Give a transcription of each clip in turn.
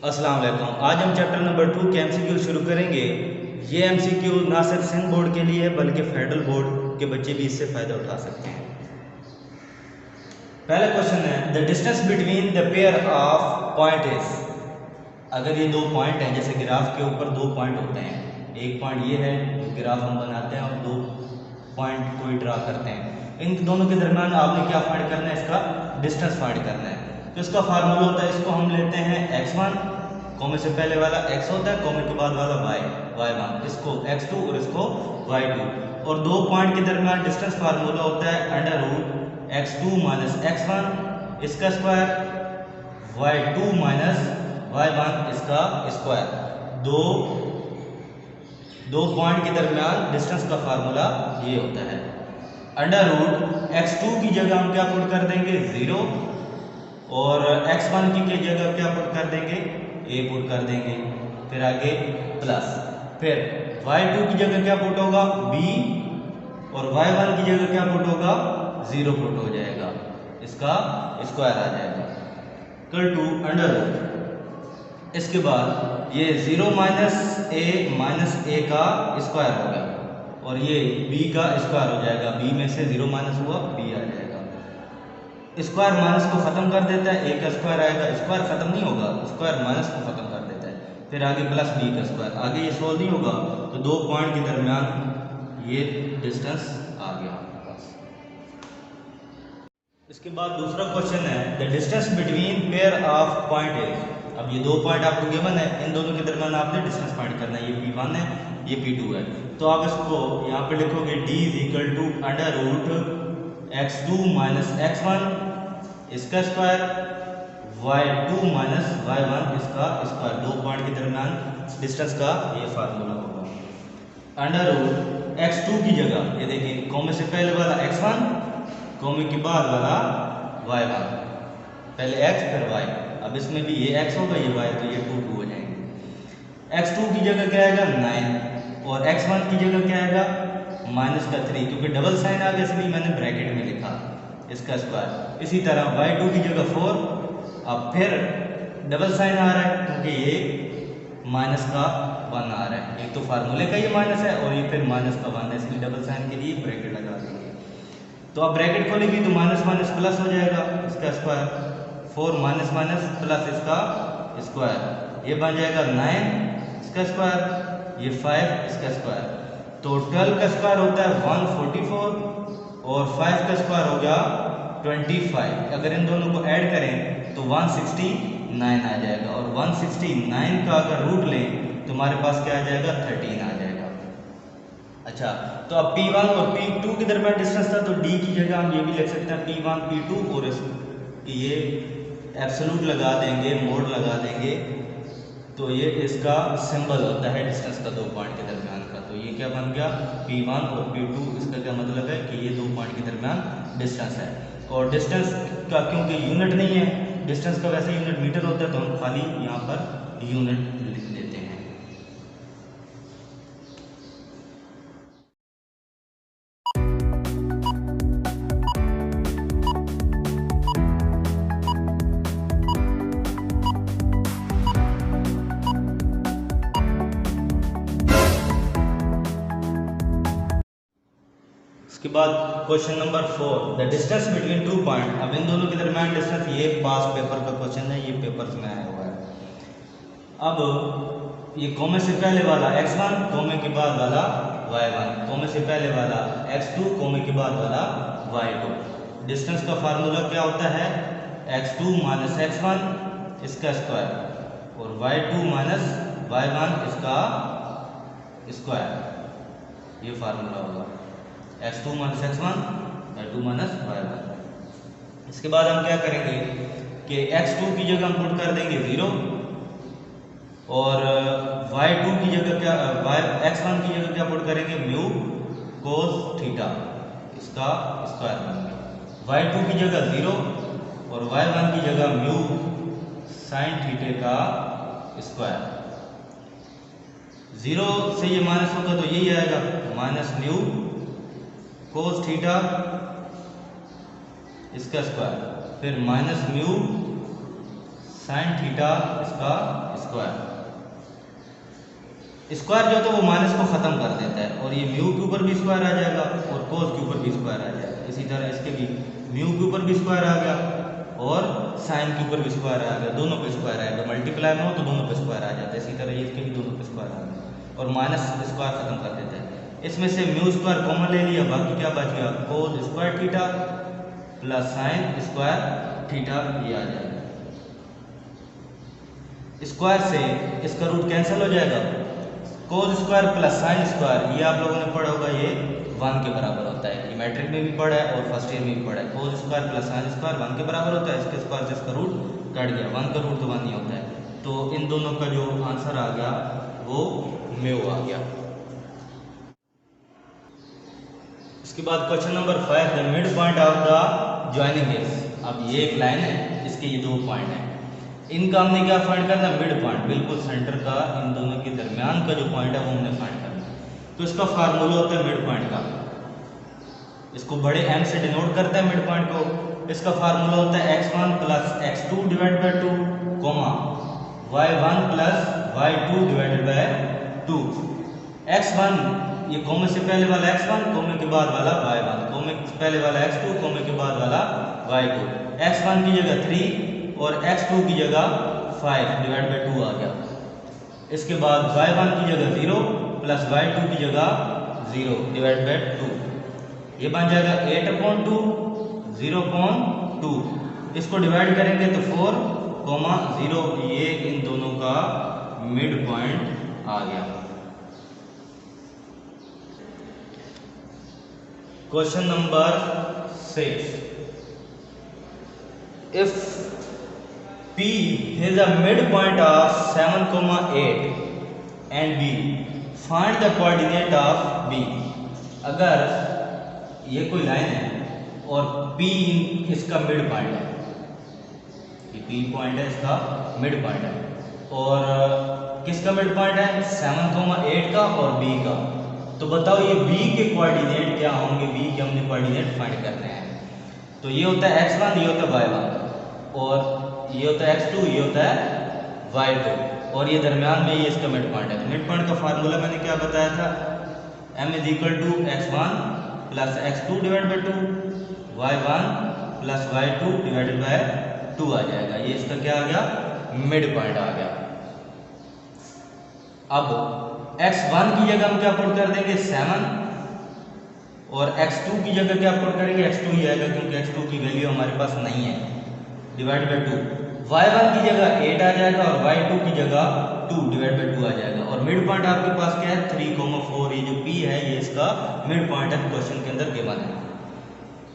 अस्सलाम वालेकुम। आज हम चैप्टर नंबर 2 के एमसीक्यू शुरू करेंगे। ये एमसीक्यू ना सिर्फ सिंध बोर्ड के लिए है बल्कि फेडरल बोर्ड के बच्चे भी इससे फ़ायदा उठा सकते हैं। पहला क्वेश्चन है the distance between the pair of point is. अगर ये दो पॉइंट हैं, जैसे ग्राफ के ऊपर दो पॉइंट होते हैं, एक पॉइंट ये है जो ग्राफ हम बनाते हैं और दो पॉइंट कोई ड्रा करते हैं, इन दोनों के दरमियान आपने क्या फाइंड करना है? इसका डिस्टेंस फाइंड करना है। तो इसका फार्मूला होता है, इसको हम लेते हैं x1, कॉमे से पहले वाला x होता है, कॉमे के बाद वाला y1, इसको x2 और इसको y2। और दो पॉइंट के दरमियान डिस्टेंस फार्मूला होता है under root x2 minus x1 इसका स्क्वायर, y2 माइनस y1 इसका स्क्वायर। दो पॉइंट के दरमियान डिस्टेंस का फार्मूला ये होता है। अंडर रूट x2 की जगह हम क्या पुट कर देंगे? 0, और x1 की जगह क्या पुट कर देंगे? a पुट कर देंगे। फिर आगे प्लस, फिर y2 की जगह क्या पुट होगा? b, और y1 की जगह क्या पुट होगा? 0 पुट हो जाएगा, इसका स्क्वायर आ जाएगा इक्वल टू अंडर रूट। इसके बाद ये 0 माइनस ए का स्क्वायर होगा और ये b का स्क्वायर हो जाएगा। b में से 0 माइनस हुआ, b आ जाएगा। स्क्वायर माइनस को खत्म कर देता है, a का स्क्वायर आएगा, स्क्वायर खत्म नहीं होगा, स्क्वायर माइनस को खत्म कर देता है। फिर आगे प्लस b का स्क्वायर, आगे ये सोल्व नहीं होगा, तो दो पॉइंट के दरमियान ये डिस्टेंस आ गया हमारे पास। इसके बाद दूसरा क्वेश्चन है the distance between pair of point is. अब ये दो पॉइंट आपको गिवन है, इन दोनों के दरमियान आपने डिस्टेंस फाइंड करना है। ये P1 है, ये P2 है। तो आप इसको यहाँ पे लिखोगे d is equal to under root x2 minus x1 इसका स्क्वायर, y2 माइनस y1 इसका स्क्वायर। दो पॉइंट के दरमियान डिस्टेंस का ये फार्मूला होगा। अंडर रूट x2 की जगह ये देखिए, कॉमे से पहले वाला x1, कॉमे के बाद वाला y1, पहले x फिर y। अब इसमें भी ये x होगा, ये y, तो ये 2 2 हो जाएंगे। x2 की जगह क्या आएगा? 9, और x1 की जगह क्या आएगा? माइनस का 3, क्योंकि डबल साइन आ गया इसलिए मैंने ब्रैकेट में लिखा इसका स्क्वायर। इसी तरह y2 की जगह 4, अब फिर डबल साइन आ रहा है क्योंकि ये माइनस का 1 आ रहा है। एक तो फार्मूले का ये माइनस है और ये फिर माइनस का 1 है, इसलिए डबल साइन के लिए ब्रैकेट लगा देंगे। तो अब ब्रैकेट खोलेगी तो माइनस माइनस प्लस हो जाएगा, इसका स्क्वायर, 4 माइनस माइनस प्लस इसका स्क्वायर, ये बन जाएगा 9 इसका स्क्वायर, ये 5 इसका स्क्वायर। तो 12 का स्क्वायर होता है 144 और 5 का स्क्वायर हो गया 25। अगर इन दोनों को ऐड करें तो 169 आ जाएगा, और 169 का अगर रूट लें तो हमारे पास क्या आ जाएगा? 13 आ जाएगा। अच्छा, तो अब P1 और P2 के दरमियान डिस्टेंस था, तो D की जगह हम ये भी लिख सकते हैं P1 P2, और ये एब्सोल्यूट लगा देंगे, मोड लगा देंगे, तो ये इसका सिंबल होता है डिस्टेंस का दो पॉइंट के दरमियान का। तो ये क्या बन गया? P1 और P2। इसका क्या मतलब है कि ये दो पॉइंट के दरमियान डिस्टेंस है। और डिस्टेंस का क्योंकि यूनिट नहीं है, डिस्टेंस का वैसे यूनिट मीटर होता है, तो हम खाली यहाँ पर यूनिट लिख देते हैं। उसके बाद question number 4 the distance between 2 point. अब इन दोनों के दरमियान डिस्टेंस, ये पास पेपर का क्वेश्चन है, ये पेपर्स में आया हुआ है। अब ये कॉमे से पहले वाला x1, कॉमे के बाद वाला y1, कॉमे से पहले वाला x2, कॉमे के बाद वाला y2। डिस्टेंस का फार्मूला क्या होता है? x2 माइनस x1 इसका स्क्वायर, और y2 माइनस y1 इसका स्क्वायर, ये फार्मूला होगा। x2 minus x1, y2 minus y1। इसके बाद हम क्या करेंगे कि x2 की जगह हम पुट कर देंगे 0, और y2 की जगह क्या, x1 की जगह क्या पुट करेंगे? म्यू कोस थीटा, इसका स्क्वायर बन गया। y2 की जगह 0 और y1 की जगह म्यू साइन थीटे का स्क्वायर। 0 से ये माइनस होगा तो यही आएगा, माइनस म्यू कोस थीटा इसका स्क्वायर, फिर माइनस म्यू साइन थीटा इसका स्क्वायर। स्क्वायर जो होता है वो माइनस को ख़त्म कर देता है, और ये म्यू के ऊपर भी स्क्वायर आ जाएगा और कोस के ऊपर भी स्क्वायर आ जाएगा। इसी तरह इसके भी म्यू के ऊपर भी स्क्वायर आ गया और साइन के ऊपर भी स्क्वायर आ गया, दोनों पे स्क्वायर आएगा। मल्टीप्लाई में हो तो दोनों पे स्क्वायर आ जाता है। इसी तरह इसके भी दोनों पे स्क्वायर आ गया और माइनस स्क्वायर ख़त्म कर देता है। इसमें से म्यू स्क्वायर कॉमन ले लिया, बाकी क्या बच गया, cos square theta plus sine square theta, ये आ जाएगा। स्क्वायर से इसका रूट कैंसिल हो जाएगा, cos square plus sine square, ये आप लोगों ने पढ़ा होगा, ये 1 के बराबर होता है। ये मैट्रिक में भी पढ़ा है और फर्स्ट ईयर में भी पढ़ा है। Cos square plus sine square 1 के बराबर होता है। इसके स्क्वायर से इसका रूट कट गया, 1 का रूट तो 1 नहीं होता है। तो इन दोनों का जो आंसर आ गया वो म्यू आ गया। इसके बाद question number 5, the mid point of the joining is. अब ये एक लाइन है, इसके ये 2 पॉइंट हैं, इनका हमने क्या फाइंड करना, मिड पॉइंट, बिल्कुल सेंटर का, इन दोनों के दरमियान का जो पॉइंट है वो हमने फाइंड करना। तो इसका फार्मूला होता है मिड पॉइंट का, इसको बड़े M से डिनोट करते हैं मिड पॉइंट को। इसका फार्मूला होता है x1 plus x2 divide by 2, comma y1 plus y2 divided by 2। x1 ये कोमे से पहले वाला x1, कोमे के बाद वाला y1, कोमे से पहले वाला x2, कोमे के बाद वाला y2। x1 की जगह 3 और x2 की जगह 5 डिवाइड बाई 2 आ गया। इसके बाद y1 की जगह 0 प्लस y2 की जगह 0 डिवाइड बाई 2, ये बन जाएगा 8/2 0/2। इसको डिवाइड करेंगे तो 4,0, ये इन दोनों का मिड पॉइंट आ गया। Question number 6, if P has a midpoint of 7,8 and B, find the coordinate of B। अगर ये कोई लाइन है और P इसका मिड पॉइंट है, ये P पॉइंट है, इसका मिड पॉइंट है, और किसका मिड पॉइंट है, 7,8 का और B का। तो बताओ ये B के कोऑर्डिनेट क्या होंगे, B के हमने कोऑर्डिनेट फाइंड करने हैं। तो ये होता है x1, ये होता है y1, और ये होता है x2, ये होता है y2, और ये दरमियान में ये इसका मिड पॉइंट है। तो मिड पॉइंट का फार्मूला मैंने क्या बताया था, m is equal to x1 plus x2 divide by 2, y1 plus y2 divided by 2 आ जाएगा। ये इसका क्या आ गया, मिड पॉइंट आ गया। अब x1 की जगह हम क्या पुट कर देंगे, 7, और x2 की जगह क्या पुट करेंगे, x2 ही आएगा क्योंकि x2 की वैल्यू हमारे पास नहीं है, डिवाइड बाई 2। y1 की जगह 8 आ जाएगा और y2 की जगह 2 डिवाइड बाई 2 आ जाएगा। और मिड पॉइंट आपके पास क्या है, 3,4। ये जो P है ये इसका मिड पॉइंट है, क्वेश्चन के अंदर गिवन है।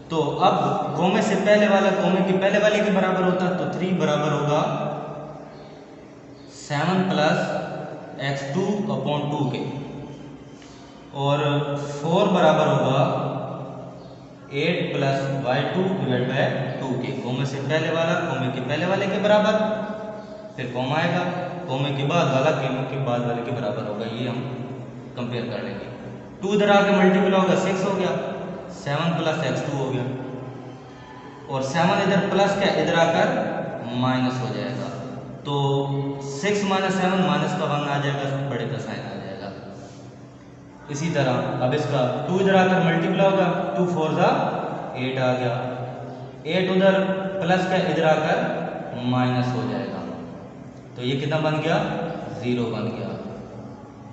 तो अब कोमे से पहले वाला कोमे के पहले वाले के बराबर होता है, तो 3 बराबर होगा 7 प्लस x2/2 के, और 4 बराबर होगा 8 प्लस y2 डिवाइड बाई 2 के। कोमे से पहले वाला कोमे के पहले वाले के बराबर, फिर कोमा आएगा, कोमे के बाद वाला कोमे के बाद वाले के बराबर होगा। ये हम कंपेयर कर लेंगे। 2 इधर आके मल्टीप्लाई होगा, 6 हो गया, 7 प्लस x2 हो गया, और 7 इधर प्लस क्या, इधर आकर माइनस हो जाएगा। तो 6 माइनस 7 माइनस का 1 आ जाएगा, बड़े का साइन आ जाएगा। इसी तरह अब इसका 2 इधर आकर मल्टीप्लाई होगा, 2 4 जा 8 आ गया, 8 उधर प्लस का इधर आकर माइनस हो जाएगा। तो ये कितना बन गया, 0 बन गया।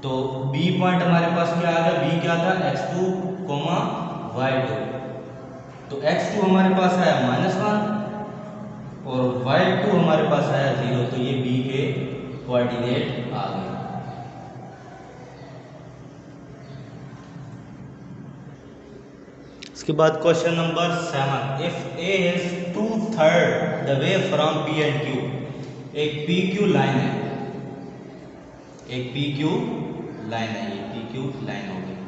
तो B पॉइंट हमारे पास क्या आ गया, B क्या था, x2, y2। तो x2 हमारे पास आया -1 और y2 हमारे पास आया 0, तो ये B के कोऑर्डिनेट आ गए। इसके बाद question number 7, if A is 2/3 the way from P and Q। एक PQ लाइन है, एक PQ लाइन है, ये PQ लाइन हो गई,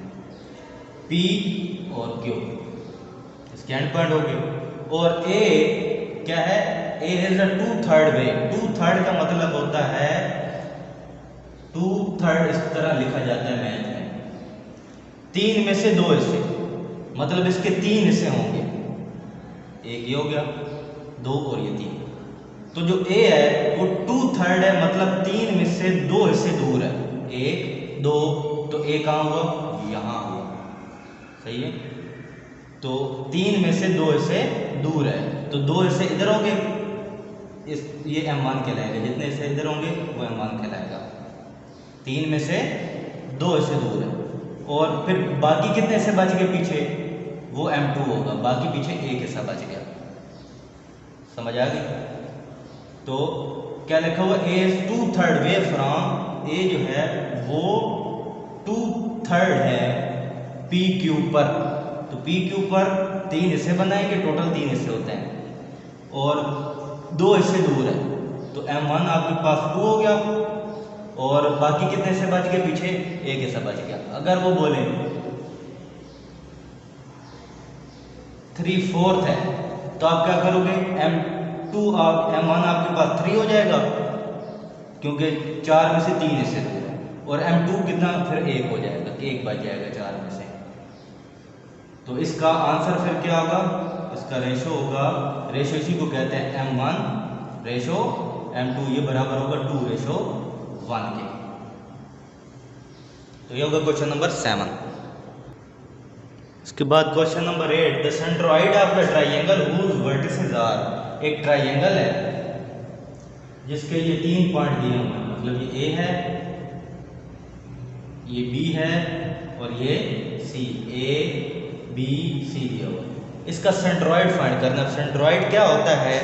P और Q इसके एंड पॉइंट हो गए, और A क्या है, A is a 2/3 वे। 2/3 का मतलब होता है 2/3 इस तरह लिखा जाता है मैथ में, 3 में से 2 हिस्से, मतलब इसके 3 हिस्से होंगे, एक ये हो गया, 2 और ये 3। तो जो ए है वो 2/3 है, मतलब 3 में से 2 हिस्से दूर है, 1 2, तो ए कहाँ हुआ, यहाँ हुआ, सही है। तो 3 में से 2 हिस्से दूर है, तो 2 हिस्से इधर होंगे, ये M1 कहलाएगा, जितने हिस्से इधर होंगे वो M1 कहलाएगा। 3 में से 2 हिस्से दूर है, और फिर बाकी कितने हिस्से बच गए पीछे, वो M2 होगा, बाकी पीछे एक हिस्सा बच गया। समझ आ गई। तो क्या लिखा हुआ, ए इज 2/3 वे फ्रॉम, ए जो है वो 2/3 है पी क्यू पर। तो पी क्यू पर 3 हिस्से बनाएंगे, टोटल 3 हिस्से होते हैं, और 2 हिस्से दूर है, तो M1 आपके पास 2 हो गया, और बाकी कितने हिस्से बच गए पीछे, एक हिस्सा बच गया। अगर वो बोले 3/4 है, तो आप क्या करोगे, M1 आपके पास 3 हो जाएगा, क्योंकि 4 में से 3 हिस्से दूर है, और M2 कितना, फिर 1 हो जाएगा, 1 बच जाएगा 4 में से। तो इसका आंसर फिर क्या होगा, इसका रेशो होगा, रेशो इसी को कहते हैं M1 रेशो M2, ये बराबर होगा 2:1 के। तो ये होगा क्वेश्चन नंबर 7। इसके बाद question number 8, the centroid of the triangle whose vertices are, एक ट्राइंगल है जिसके ये 3 पॉइंट दिए हुए हैं, मतलब ये ए है, ये बी है, और ये सी, ए बी सी दिया हुआ है। इसका सेंट्रोइड फाइंड करना। सेंट्रोइड क्या होता है,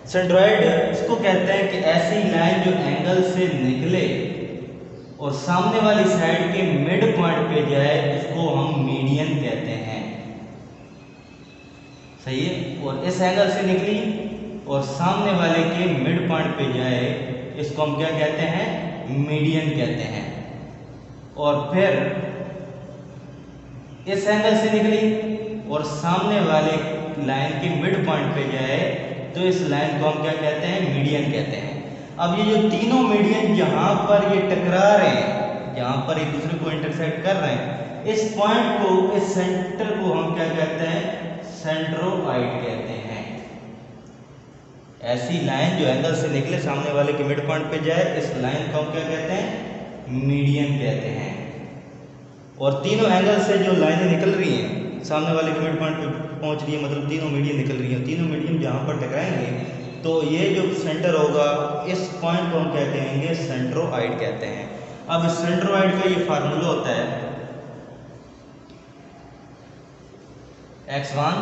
सेंट्रोइड इसको कहते हैं कि ऐसी लाइन जो एंगल से निकले और सामने वाली साइड के मिड पॉइंट पे जाए, इसको हम मीडियन कहते हैं, सही है। और इस एंगल से निकली और सामने वाले के मिड पॉइंट पे जाए, इसको हम क्या कहते हैं, मीडियन कहते हैं। और फिर इस एंगल से निकली और सामने वाले लाइन के मिड पॉइंट पे जाए, तो इस लाइन को हम क्या कहते हैं, मीडियन कहते हैं। अब ये जो तीनों मीडियन जहां पर ये टकरा रहे हैं, जहां पर एक दूसरे को इंटरसेक्ट कर रहे हैं, इस पॉइंट को, इस सेंटर को हम क्या कहते हैं, सेंट्रोइड कहते हैं। ऐसी लाइन जो एंगल से निकले सामने वाले के मिड पॉइंट पे जाए, इस लाइन को हम क्या कहते हैं, मीडियन कहते हैं। और तीनों एंगल से जो लाइनें निकल रही हैं सामने वाले के मिड पॉइंट पे पहुंच रही है, मतलब तीनों मीडियन निकल रही हैं, तीनों मीडियन जहां पर टकराएंगे, तो ये जो सेंटर होगा, इस पॉइंट को हम क्या कहेंगे, सेंट्रोइड कहते हैं। अब सेंट्रोइड का ये फार्मूला होता है x1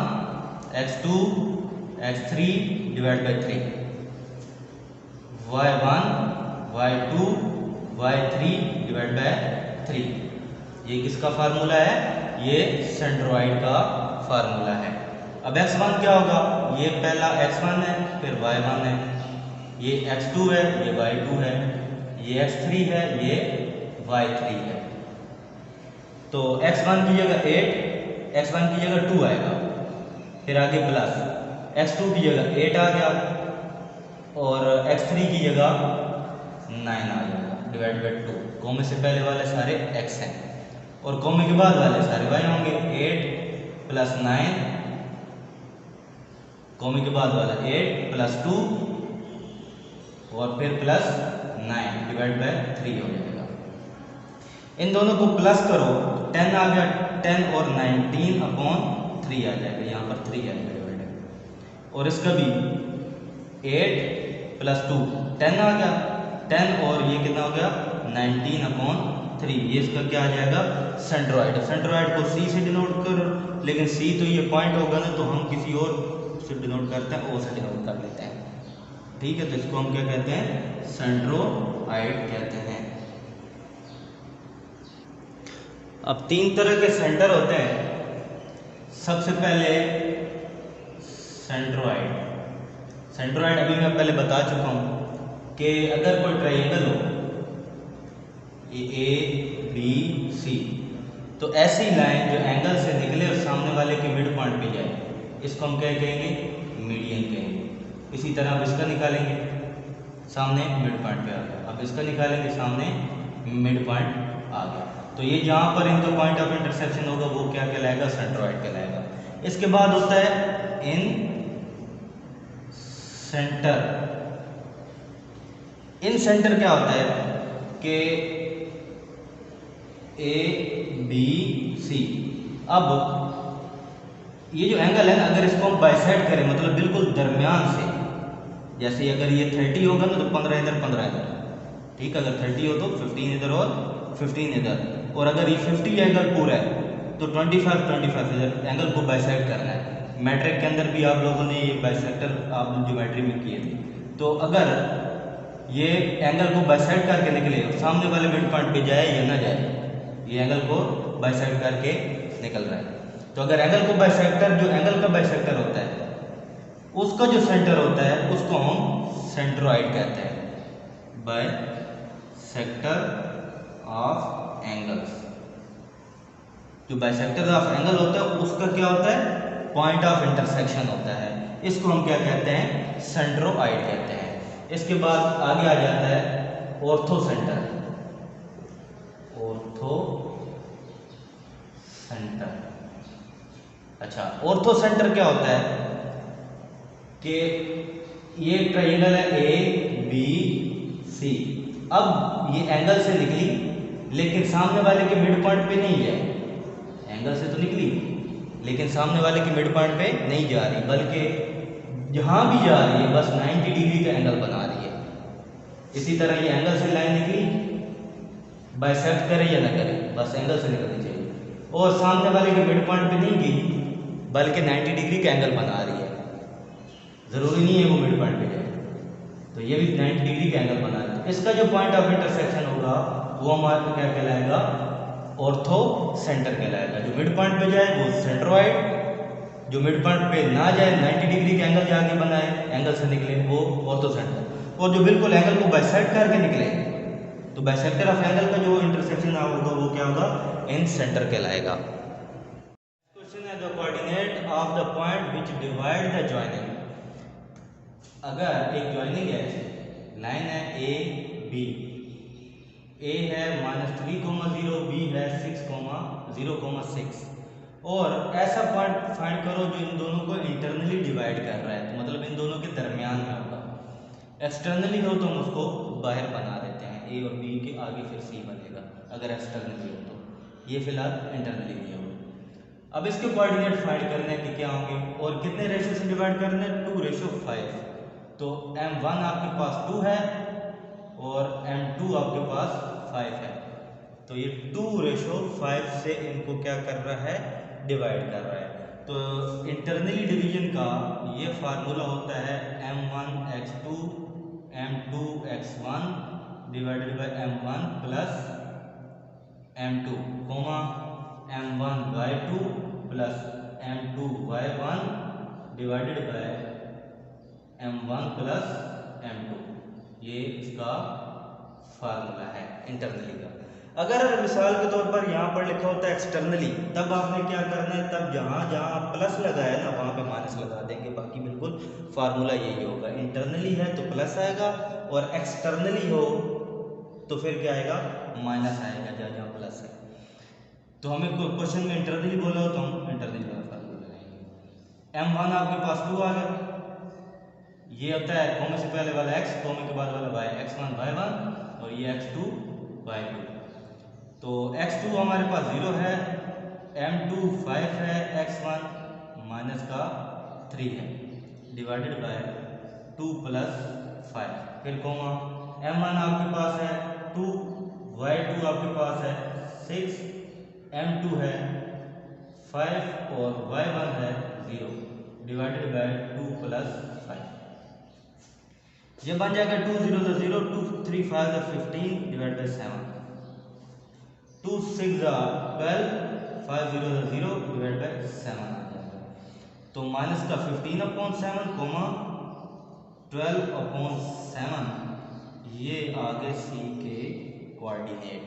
x2 x3 divide by 3, y1 y2 y3 divide by 3। ये किसका फार्मूला है, ये सेंट्रोइड का फार्मूला है। अब x1 क्या होगा, ये पहला x1 है, फिर y1 है, ये x2 है, ये y2 है, ये x3 है, ये y3 है। तो x1 की जगह 8, x1 की जगह 2 आएगा, फिर आगे प्लस x2 की जगह 8 आ गया, और x3 की जगह 9 आ जाएगा, डिवाइड बाई 2। कॉमे से पहले वाले सारे x हैं, और कॉमे के बाद वाले सारे y होंगे। 8 प्लस 9, कॉमे के बाद वाला 8 प्लस 2, और फिर प्लस 9 डिवाइड बाय 3 हो जाएगा। इन दोनों को प्लस करो, 10 आ गया, 10 और 19/3 आ जाएगा, यहाँ पर 3 आएगा डिवाइड। और इसका भी 8 प्लस 2 10 आ गया, 10 और ये कितना हो गया, 19/3। ये इसका क्या आ जाएगा, सेंट्रोइड। सेंट्रोइड को सी से डिनोट करो, लेकिन सी तो ये पॉइंट होगा ना, तो हम किसी और से डिनोट करते हैं, ओ से डिनोट कर लेते हैं, ठीक है। तो इसको हम क्या कहते हैं, सेंट्रोइड कहते हैं। अब 3 तरह के सेंटर होते हैं। सबसे पहले सेंट्रोइड। सेंट्रोइड अभी मैं पहले बता चुका हूं कि अगर कोई ट्रायंगल हो ए बी सी, तो ऐसी लाइन जो एंगल से निकले और सामने वाले के मिड पॉइंट पे जाए, इसको हम क्या कहेंगे, मीडियन कहेंगे। इसी तरह आप इसका निकालेंगे, सामने मिड पॉइंट पे आ गया, अब इसका निकालेंगे, सामने मिड पॉइंट आ गया। तो ये जहां पर इनका पॉइंट ऑफ इंटरसेक्शन होगा वो क्या कहलाएगा, सेंट्रोइड कहलाएगा। इसके बाद होता है इन सेंटर इन सेंटर क्या होता है कि ABC। अब ये जो एंगल है ना, अगर इसको हम बाइसेक्ट करें मतलब बिल्कुल दरमियान से, जैसे अगर ये 30 होगा ना तो 15 इधर 15 इधर, ठीक। अगर 30 हो तो 15 इधर और 15 इधर, और अगर ये 50 एंगल पूरा है तो 25 इधर एंगल को बाइसेक्ट करना है। मैट्रिक के अंदर भी आप लोगों ने ये बाइसेक्टर आप ज्योमेट्री में किए थे। तो अगर ये एंगल को बाइसेक्ट करके निकले, सामने वाले मिड पॉइंट पे जाए या ना जाए, ये एंगल को बाइसेक्ट करके निकल रहा है। तो अगर एंगल को बाइसेक्टर, जो एंगल का बाइसेक्टर होता है उसका जो सेंटर होता है उसको हम सेंट्रोइड कहते हैं, बाइसेक्टर ऑफ एंगल्स। जो बाइसेक्टर ऑफ एंगल होता है उसका क्या होता है, पॉइंट ऑफ इंटरसेक्शन होता है। इसको हम क्या कहते हैं, सेंट्रोइड कहते हैं। इसके बाद आगे आ जाता है ऑर्थो सेंटर। ऑर्थो सेंटर, अच्छा ऑर्थो सेंटर क्या होता है कि ये ट्रायंगल है ABC। अब ये एंगल से निकली लेकिन सामने वाले के मिड पॉइंट पे नहीं है, एंगल से तो निकली लेकिन सामने वाले के मिड पॉइंट पे नहीं जा रही, बल्कि जहां भी जा रही है बस 90 डिग्री का एंगल बना रही है। इसी तरह ये एंगल से लाइन निकली, बाइसेक्ट करे या ना करे बस एंगल से निकलनी चाहिए, और सामने वाले के मिड पॉइंट पे नहीं गई बल्कि 90 डिग्री का एंगल बना रही है। ज़रूरी नहीं है वो मिड पॉइंट पे जाए, तो ये भी 90 डिग्री का एंगल बना रही है। इसका जो पॉइंट ऑफ इंटरसेक्शन होगा वो हमारे को क्या कहलाएगा, ऑर्थो सेंटर कहलाएगा। जो मिड पॉइंट पे जाए वो सेंट्रोइड, जो मिड पॉइंट पे ना जाए 90 डिग्री का एंगल जाके बनाए, एंगल से निकले, वो ऑर्थो सेंटर। और जो बिल्कुल एंगल को बाइसेक्ट करके निकले तो बाइसेक्टर ऑफ एंगल का जो इंटरसेक्शन होगा वो क्या होगा, इन सेंटर कहलाएगा। क्वेश्चन है the coordinate of the point which divide the joining. अगर एक जॉइनिंग है, लाइन है AB, A है -3,0, B है 6,0,6, और ऐसा पॉइंट फाइंड करो जो इन दोनों को इंटरनली डिवाइड कर रहा है, तो मतलब इन दोनों के दरमियान में होगा। एक्सटर्नली हो तो हम उसको बाहर बना देते हैं, A और B के आगे फिर C बनेगा अगर एक्सटर्नली हो तो, ये फिलहाल इंटरनली नहीं होगा। अब इसके कोऑर्डिनेट फाइंड करने के क्या होंगे और कितने रेशो से डिवाइड करने, 2:5। तो M1 आपके पास 2 है और M2 आपके पास 5 है, तो ये 2:5 से इनको क्या कर रहा है, डिवाइड कर रहा है। तो इंटरनली डिवीजन का ये फार्मूला होता है M1x2 M2x1 divided by M1 plus M2 comma M1y2 plus M2y1 divided by M1 plus M2। ये इसका फार्मूला है इंटरनली का। अगर मिसाल के तौर पर यहाँ पर लिखा होता है एक्सटर्नली, तब आपने क्या करना है, तब जहाँ जहाँ प्लस लगाया ना वहाँ पे माइनस लगा देंगे, बाकी बिल्कुल फार्मूला यही होगा। इंटरनली है तो प्लस आएगा और एक्सटर्नली हो तो फिर क्या आएगा, माइनस आएगा जहाँ जहाँ प्लस है। तो हमें क्वेश्चन में इंटरनली बोला हो तो हम इंटरनली वाला फार्मूला लगाएंगे। M1 आपके पास 2 आ गया, ये होता है कॉमा से पहले वाला x, कॉमा के बाद वाला y, x1 y1 और ये x2 y2। तो x2 हमारे पास 0 है, M2 5 है, x1 माइनस का 3 है, डिवाइडेड बाय 2 प्लस 5, फिर कोमा M1 आपके पास है 2, y2 आपके पास है 6, M2 है 5 और y1 है 0, डिवाइडेड बाय 2 प्लस 5। ये बन जाएगा 2 0 0, 2 3 5 15 डिवाइड बाय 7, 2 6 12, 5 0 0 डिवाइड बाय 7 आ जाएगा। तो माइनस का 15/7 कोमा 12/7, ये आगे C के कोऑर्डिनेट।